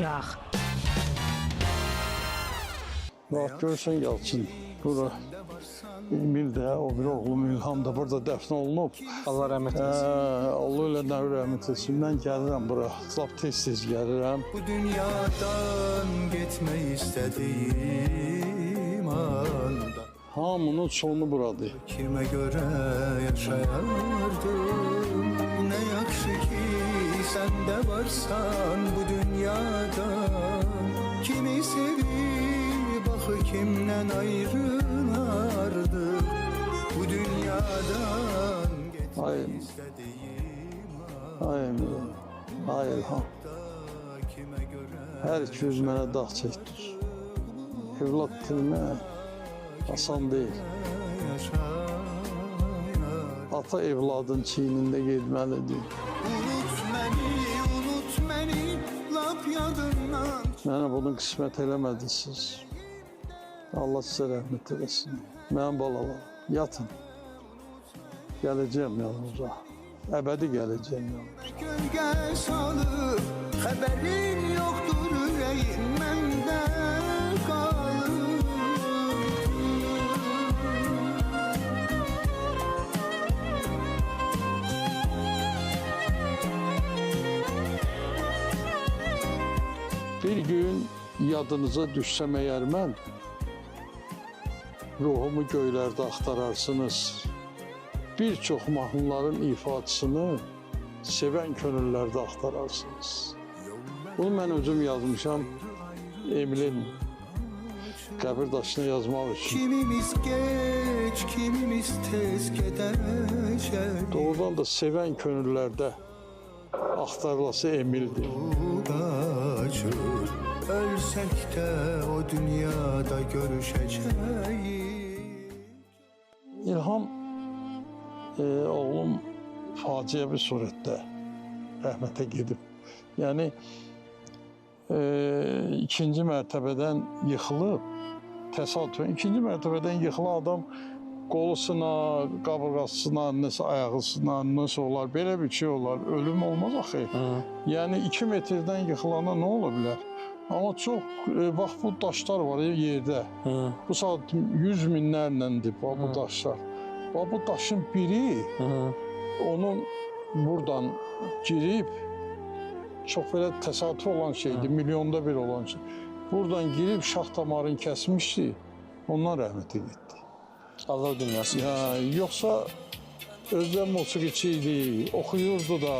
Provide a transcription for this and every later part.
Yağ. Bak görsən Yalçın, bura Emil də, o bir oğlum İlham da burada dəfn olunub. Allah rəhmət eylesin. Allah ilə nə rəhmət etsin. Mən gəlirəm bura, lap tez-tez gəlirəm. Bu dünyadan gitmek istediğim anda Hamının sonu buradır. kime göre yaşayardım. Ne yakşı ki sen de varsan bu dünyada. Kimi sevip bakı kimden ayrılardı. Bu dünyadan Ay. gitmek istediğim Ay Emil, ay İlham. anda kime göre Hər iki yüz mənə dağ çəkdir. Evlad itirmək asan deyil. Ata evladın çiynində getməlidir. Unut beni, lap yadından. Mənə bunu qismət eləmədiniz. Allah sizə rəhmət eləsin. Mənim balalar, yatın. Gələcəyim yanınıza. Əbədi gələcəyim yanınıza. Gölge salıp haberin yoktur yüreğimde kalır. Bir gün yadınıza düşsəm əgər mən, ruhumu göylərdə axtararsınız. Bir çox mahnıların ifadəsini sevən könüllərdə axtararsınız. Bunu mən özüm yazmışam Emil'in qəbir daşına yazmaq üçün. Kimimiz geç, kimimiz tez gedecek. Doğrudan da sevən könüllərdə axtarılası Emil'dir. Kaçır, ölsek de o dünyada görüşeceğiz. İlham oğlum faciə bir surətdə rəhmətə gedib. Yəni ikinci mərtəbədən yıxılıb, təsadüfən ikinci mərtəbədən yıxılan adam qolusuna, qaburğasına, nəsə ayağısına, nəsə olar, belə bir şey olar, ölüm olmaz axı. Yəni 2 metrdən yıxılana nə ola bilər? Amma çox, bax bu daşlar var yerdə. Bu saat 100 minlərləndir bu daşlar. Bax bu daşın biri onun buradan girib, çox belə təsadüf olan şeydir, milyonda bir olan şey. Buradan girib şax damarını kəsmişdi, ondan rəhmətə getdi. Allah dünyası. Ya, yoxsa özdə musiqiçi idi, oxuyurdu da.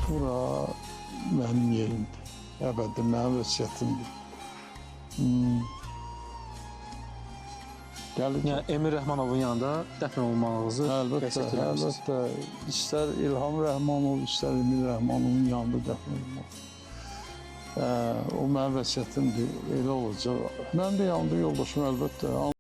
Bura mənim yerimdir, əbədi mənim vəsiyyətimdir. Gələcək. Yəni Emir Rəhmanovun yanında dəfn olmanızı Əlbəttə, qəsd eləmişsiniz. əlbəttə. İstər İlham Rəhmanov, istər Emil Rəhmanovun yanında dəfn olmaq. O mənim vəsiyyətimdir, elə olacaq. Mənim də yanında yoldaşım əlbəttə.